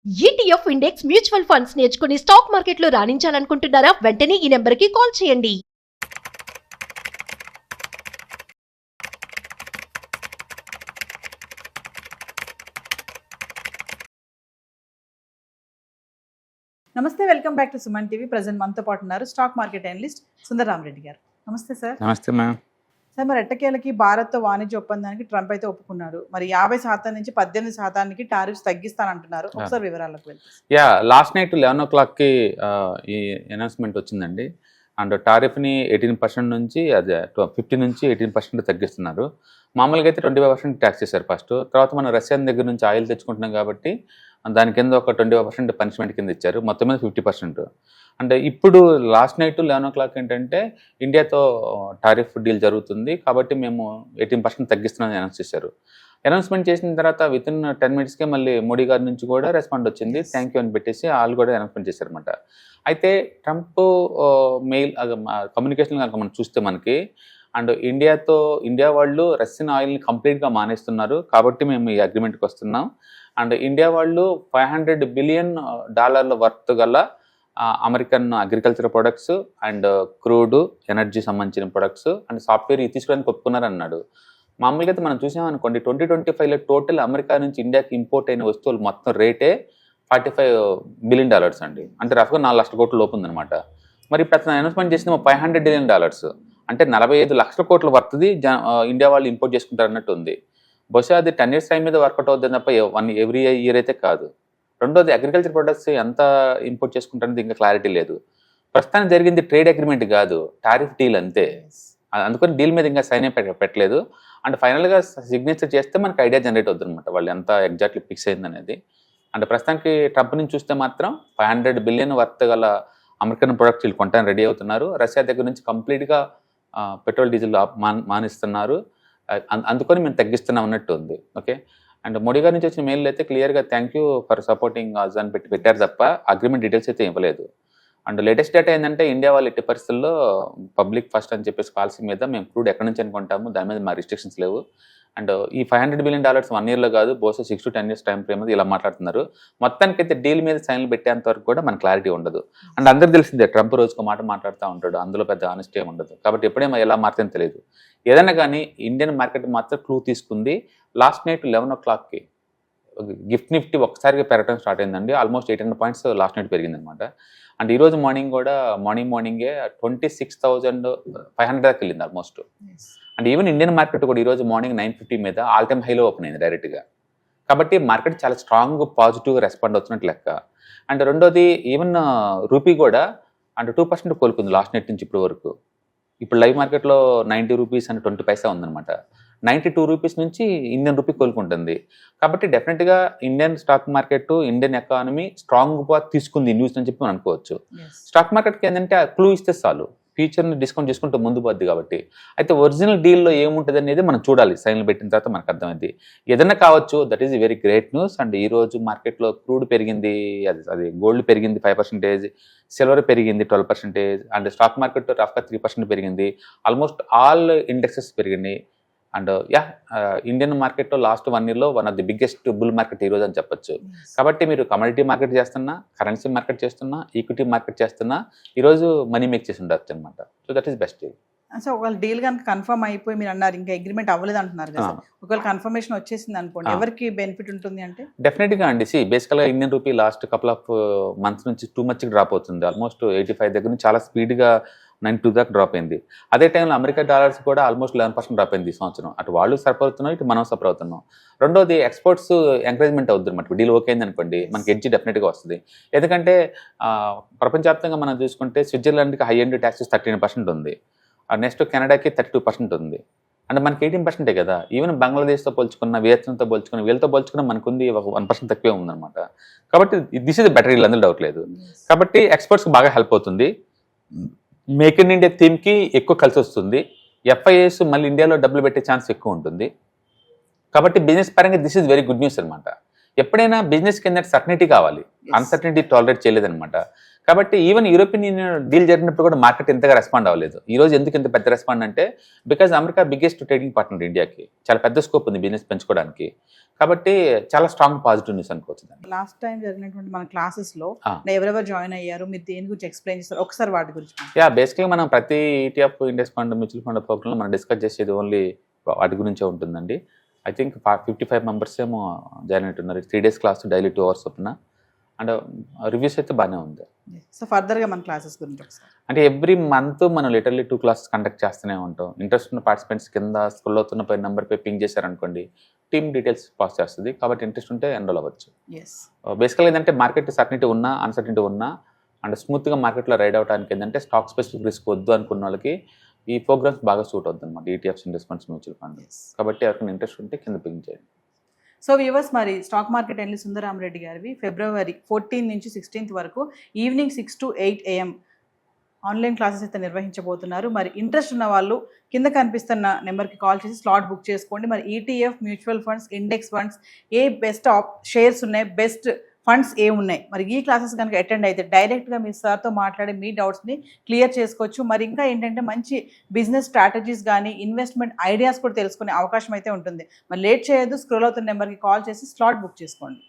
ETF index mutual funds నేర్చుకుని stock మార్కెట్లో రాణించాలనుకుంటున్నారా? వెంటనే ఈ నెంబర్కి కాల్ చేయండి. నమస్తే, welcome back to Suman TV. Present మనతో పాటు ఉన్నారు స్టాక్ మార్కెట్ అనలిస్ట్ సుందరరామరెడ్డి గారు. నమస్తే సార్. నమస్తే మ్యామ్. సార్, మరి ఎట్టకేలకి భారత్తో వాణిజ్య ఒప్పందానికి ట్రంప్ అయితే ఒప్పుకున్నారు. మరి 50% నుంచి 18% టారిఫ్స్ తగ్గిస్తానంటున్నారు. ఒకసారి వివరాలకు వెళ్తాం. లాస్ట్ నైట్ 11 o'clockకి ఈ అనౌన్స్మెంట్ వచ్చిందండి. అండ్ టారిఫ్ని 18% నుంచి అదే 50 నుంచి 18% తగ్గిస్తున్నారు. మామూలుగా అయితే 25% ట్యాక్స్ చేశారు ఫస్ట్. తర్వాత మనం రష్యా దగ్గర నుంచి ఆయిల్ తెచ్చుకుంటున్నాం కాబట్టి దాని కింద ఒక 25% పనిష్మెంట్ కింద ఇచ్చారు. మొత్తం మీద 50%. అంటే ఇప్పుడు లాస్ట్ నైట్ 11 o'clock ఏంటంటే ఇండియాతో టారిఫ్ డీల్ జరుగుతుంది కాబట్టి మేము 18% తగ్గిస్తున్నామని అనౌన్స్ చేశారు. అనౌన్స్మెంట్ చేసిన తర్వాత వితిన్ 10 minutesకే మళ్ళీ మోడీ గారి నుంచి కూడా రెస్పాండ్ వచ్చింది. థ్యాంక్ యూ అని పెట్టేసి వాళ్ళు కూడా అనౌన్స్మెంట్ చేశారనమాట. అయితే ట్రంప్ మెయిల్ కమ్యూనికేషన్ కనుక మనం చూస్తే మనకి అండ్ ఇండియా వాళ్ళు రష్యన్ ఆయిల్ని కంప్లీట్గా మానేస్తున్నారు కాబట్టి మేము ఈ అగ్రిమెంట్కి వస్తున్నాం. అండ్ ఇండియా వాళ్ళు $500 billion వర్త్ గల American agriculture products and crude energy సంబంధించిన ప్రొడక్ట్స్ అండ్ సాఫ్ట్వేర్ తీసుకోవడానికి ఒప్పుకున్నారు అన్నాడు. మామూలుగా అయితే మనం చూసామనుకోండి 2025లో టోటల్ అమెరికా నుంచి ఇండియాకి ఇంపోర్ట్ అయిన వస్తువులు మొత్తం రేటే $45 billion అండి. అంటే రఫ్గా 4 లక్షల కోట్ల లోపు ఉందనమాట. మరి ఇప్పుడు అతను అనౌన్స్మెంట్ చేసిన $500 billion అంటే 45 లక్షల కోట్ల వర్తది ఇండియా వాళ్ళు ఇంపోర్ట్ చేసుకుంటారు అన్నట్టు ఉంది. బహుశా అది 10 years టైం మీద వర్కౌట్ అవుతుంది తప్ప ఎవ్రీ ఇయర్ అయితే కాదు. రెండోది అగ్రికల్చర్ ప్రొడక్ట్స్ ఎంత ఇంపోర్ట్ చేసుకుంటారనేది ఇంకా క్లారిటీ లేదు. ప్రస్తుతానికి జరిగింది ట్రేడ్ అగ్రిమెంట్ కాదు, టారిఫ్ డీల్ అంతే. అందుకని డీల్ మీద ఇంకా సైన్ పెట్టలేదు. అండ్ ఫైనల్గా సిగ్నేచర్ చేస్తే మనకు ఐడియా జనరేట్ అవుతుంది అనమాట వాళ్ళు ఎంత ఎగ్జాక్ట్లీ ఫిక్స్ అయింది అనేది. అండ్ ప్రస్తుతానికి ట్రంప్ నుంచి చూస్తే మాత్రం $500 billion వర్త్ గల అమెరికన్ ప్రొడక్ట్స్ వీళ్ళు కొనడానికి రెడీ అవుతున్నారు. రష్యా దగ్గర నుంచి కంప్లీట్గా పెట్రోల్ డీజిల్ మానిస్తున్నారు. అందుకని మేము తగ్గిస్తున్నాం అన్నట్టు ఉంది. ఓకే. అండ్ మోడీ గారి నుంచి వచ్చిన మెయిల్ అయితే క్లియర్గా thank you for supporting us అని పెట్టారు తప్ప అగ్రిమెంట్ డీటెయిల్స్ అయితే ఇవ్వలేదు. అండ్ లేటెస్ట్ డేటా ఏంటంటే ఇండియా వాళ్ళు ఎట్టి పరిస్థితుల్లో పబ్లిక్ ఫస్ట్ అని చెప్పేసి పాలసీ మీద మేము క్రూడ్ ఎక్కడి నుంచి అనుకుంటాము దాని మీద మా రిస్ట్రిక్షన్స్ లేవు. అండ్ ఈ $500 billion 1 yearలో కాదు, బహుశా 6 to 10 years టైం ఫ్రేమ్ మీద ఇలా మాట్లాడుతున్నారు. మొత్తానికి అయితే డీల్ మీద సైన్లు పెట్టేంత వరకు కూడా మనకు క్లారిటీ ఉండదు. అండ్ అందరికి తెలిసిందే ట్రంప్ రోజుకు మాట మాట్లాడుతూ ఉంటాడు, అందులో పెద్ద ఆనెస్టీ ఏమి ఉండదు. కాబట్టి ఎప్పుడేమో ఎలా మారుతుందో తెలియదు. ఏదైనా కానీ ఇండియన్ మార్కెట్ మాత్రం క్లూ తీసుకుంది. లాస్ట్ నైట్ 11 o'clockకి గిఫ్ట్ నిఫ్టీ ఒక్కసారిగా పెరగడం స్టార్ట్ అయిందండి. ఆల్మోస్ట్ 800 points లాస్ట్ నైట్ పెరిగిందనమాట. అండ్ ఈరోజు మార్నింగే 26,500 దాకా వెళ్ళింది almost. And even Indian market కూడా ఈరోజు మార్నింగ్ 950 మీద ఆల్ టైమ్ హైలో ఓపెన్ అయింది డైరెక్ట్గా. కాబట్టి మార్కెట్ చాలా స్ట్రాంగ్ పాజిటివ్గా రెస్పాండ్ అవుతున్నట్టు లెక్క. అండ్ రెండోది ఈవెన్ రూపీ కూడా అండ్ 2% కోలుకుంది లాస్ట్ నైట్ నుంచి ఇప్పటి వరకు. ఇప్పుడు లైవ్ మార్కెట్లో 90 రూపీస్ అండ్ 20 పైసా ఉందన్నమాట. 92 రూపీస్ నుంచి ఇండియన్ రూపీ కోలుకుంటుంది. కాబట్టి డెఫినెట్గా Indian stock market, Indian economy స్ట్రాంగ్గా తీసుకుంది న్యూస్ అని చెప్పి మనం అనుకోవచ్చు. స్టాక్ మార్కెట్కి ఏంటంటే క్లూ ఇస్తే చాలు, ఫ్యూచర్ని డిస్కౌంట్ చేసుకుంటూ ముందు పోద్ది. కాబట్టి అయితే ఒరిజినల్ డీల్లో ఏముంటుంది అనేది మనం చూడాలి. సైన్లు పెట్టిన తర్వాత మనకు అర్థమైంది. ఏదైనా కావచ్చు, that is very great news. And ఈరోజు మార్కెట్లో క్రూడ్ పెరిగింది, అది గోల్డ్ పెరిగింది 5%, సిల్వర్ పెరిగింది 12%, అండ్ స్టాక్ మార్కెట్ రఫ్గా 3% పెరిగింది. ఆల్మోస్ట్ ఆల్ ఇండెక్సెస్ పెరిగినాయి. అండ్ ఇండియన్ మార్కెట్లో లాస్ట్ 1 yearలో one of the biggest bull market ఈరోజు అని చెప్పొచ్చు. కాబట్టి మీరు కమోడిటీ మార్కెట్ చేస్తున్నా, కరెన్సీ మార్కెట్ చేస్తున్నా, ఈక్విటీ మార్కెట్ చేస్తున్నా ఈరోజు మనీ మేక్ చేసి ఉండొచ్చు అనమాట. So that is best deal. So ఒకవేళ డీల్ కనుక కన్ఫర్మ్ అయిపోయి మీరు అన్నారు ఇంకా అగ్రిమెంట్ అవ్వలేదు అంటున్నారు కదా, ఒకవేళ కన్ఫర్మేషన్ వచ్చేసింది అనుకోండి, ఎవరికి బెనిఫిట్ ఉంటుంది అంటే? డెఫినెట్గా అండి. బేసికల్గా Indian rupee last couple of months నుంచి టూ మచ్ డ్రాప్ అవుతుంది. ఆల్మోస్ట్ 85 దగ్గర నుంచి చాలా స్పీడ్గా 92 దాకా డ్రాప్ అయింది. అదే టైంలో అమెరికా డాలర్స్ కూడా ఆల్మోస్ట్ 11% డ్రాప్ అయింది ఈ సంవత్సరం. అటు వాళ్ళు సఫర్ అవుతున్నారు, ఇటు మనం సఫర్ అవుతున్నాం. రెండోది ఎక్స్పోర్ట్స్ ఎంకరేజ్మెంట్ అవుతుంది అనమాట. డీల్ ఓకే అయింది అనుకోండి, మనకి ఎడ్జి డెఫినెట్గా వస్తుంది. ఎందుకంటే ప్రపంచవ్యాప్తంగా మనం చూసుకుంటే స్విట్జర్లాండ్కి హై ఎండ్ ట్యాక్సెస్ 13% ఉంది. నెక్స్ట్ కెనడాకి 32% ఉంది. అంటే మనకి 18% కదా. ఈవెన్ బంగ్లాదేశ్తో పోల్చుకున్న, వియత్నంతో పోల్చుకున్న, వీళ్ళతో పోల్చుకున్న మనకుంది ఒక 1% తక్కువే ఉందన్నమాట. కాబట్టి దిస్ ఇస్ బెటర్ డీల్, అందులో డౌట్ లేదు. కాబట్టి ఎక్స్పోర్ట్స్కి బాగా హెల్ప్ అవుతుంది. మేక్ ఇన్ ఇండియా థీమ్కి ఎక్కువ కలిసి వస్తుంది. ఎఫ్ఐఎస్ మళ్ళీ ఇండియాలో డబ్బులు పెట్టే ఛాన్స్ ఎక్కువ ఉంటుంది. కాబట్టి బిజినెస్ పరంగా this is very good news అనమాట. ఎప్పుడైనా బిజినెస్ కింద సర్టనిటీ కావాలి, అన్సర్టనిటీ టాలరేట్ చేయలేదన్నమాట. కాబట్టి ఈవెన్ యూరోపియన్ యూనియన్ డీల్ జరిగినప్పుడు కూడా మార్కెట్ ఎంతగా రెస్పాండ్ అవ్వలేదు. ఈ రోజు ఎందుకు ఇంత పెద్ద రెస్పాండ్ అంటే because America biggest trading partner ఇండియాకి, చాలా పెద్ద స్కోప్ ఉంది బిజినెస్ పెంచుకోవడానికి. కాబట్టి చాలా స్ట్రాంగ్ పాజిటివ్ న్యూస్ అనుకోవచ్చు దాన్ని. లాస్ట్ టైం జరిగినటువంటి మన క్లాసెస్ లో ఆ. ఎవరెవరు జాయిన్ అయ్యారు, మీరు దేని గురించి ఎక్స్ప్లెయిన్ చేస్తారు, ఒకసారి వాటి గురించి యా, బేసిక్గా మనం ప్రతి ETF index fund mutual fund ప్రోగ్రామ్లో మనం డిస్కస్ చేసేది ఓన్లీ వాటి గురించే ఉంటుందండి. ఐ థింక్ 55 మెంబర్స్ ఏమో జాయిన్ అవుతున్నారు. 3 days క్లాస్, డైలీ 2 hours చొప్పున. అండ్ రివ్యూస్ అయితే బాగానే ఉంది. సో ఫర్దర్ గా మన క్లాసెస్ గురించి ఒకసారి. అంటే ఎవ్రీ మంత్ మనం లిటర్లీ 2 classes కండక్ట్ చేస్తూనే ఉంటాం. ఇంట్రెస్ట్ ఉన్న పార్టిసిపెంట్స్ కింద స్కూల్ అవుతున్న పై నెంబర్పై పింగ్ చేశారనుకోండి, టీమ్ డీటెయిల్స్ పాస్ చేస్తుంది. కాబట్టి ఇంట్రెస్ట్ ఉంటే ఎన్రోల్ అవ్వచ్చు. బేసికల్ ఏంటంటే మార్కెట్ సర్టనిటీ ఉన్నా, అన్సర్టనిటీ ఉన్నా అండ్ స్మూత్గా మార్కెట్లో రైడ్ అవడానికి ఏంటంటే స్టాక్ స్పెసిఫిక్ రిస్క్ వద్దు అనుకున్న వాళ్ళకి ఈ ప్రోగ్రామ్స్ బాగా సూట్ అవుతుంది అనమాట. ETFs, index funds, mutual fund. కాబట్టి ఎవరికైనా ఇంట్రెస్ట్ ఉంటే కింద పింగ్ చేయండి. సో వ్యూవర్స్, మరి స్టాక్ మార్కెట్ ఎన్లి సుందరామరెడ్డి గారివి February 14 నుంచి 16 వరకు evening 6 to 8 AM online classes అయితే నిర్వహించబోతున్నారు. మరి ఇంట్రెస్ట్ ఉన్న వాళ్ళు కింద కనిపిస్తున్న నెంబర్కి కాల్ చేసి స్లాట్ బుక్ చేసుకోండి. మరి ETF, mutual funds, index funds ఏ బెస్ట్ షేర్స్ ఉన్నాయి, బెస్ట్ ఫండ్స్ ఏ ఉన్నాయి, మరి ఈ క్లాసెస్ కనుక అటెండ్ అయితే డైరెక్ట్గా మీ సార్తో మాట్లాడి మీ డౌట్స్ని క్లియర్ చేసుకోవచ్చు. మరి ఇంకా ఏంటంటే మంచి బిజినెస్ స్ట్రాటజీస్ కానీ ఇన్వెస్ట్మెంట్ ఐడియాస్ కూడా తెలుసుకునే అవకాశం అయితే ఉంటుంది. మరి లేట్ చేయొద్దు, స్క్రోల్ అవుతున్న నెంబర్కి కాల్ చేసి స్లాట్ బుక్ చేసుకోండి.